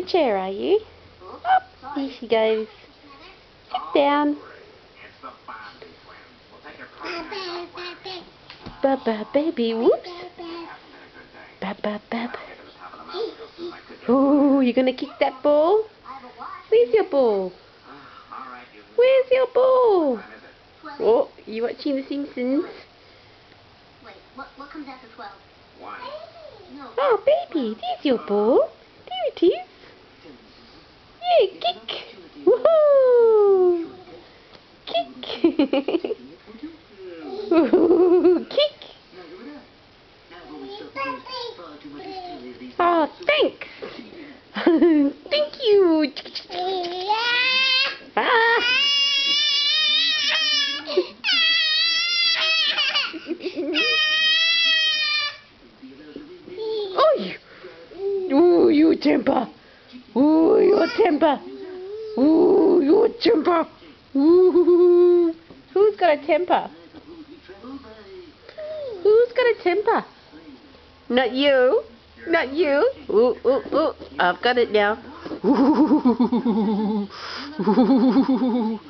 chair, are you? Up, here she goes. Sit down. Baba baby, whoops. Baba baba. Oh, you're gonna kick that ball? Where's your ball? Where's your ball? Oh, you watching The Simpsons? Wait, what comes after 12? 1. No. Oh, baby, there's your ball. There it is. Yeah, kick. Woohoo! Kick. Woohoo, kick. Oh, thanks. Thank you. Ah. Ooh, you temper. Ooh, your temper. Ooh, your temper. Ooh. Who's got a temper? Who's got a temper? Not you. Not you. Ooh, ooh, ooh. I've got it now. Ooh. Ooh.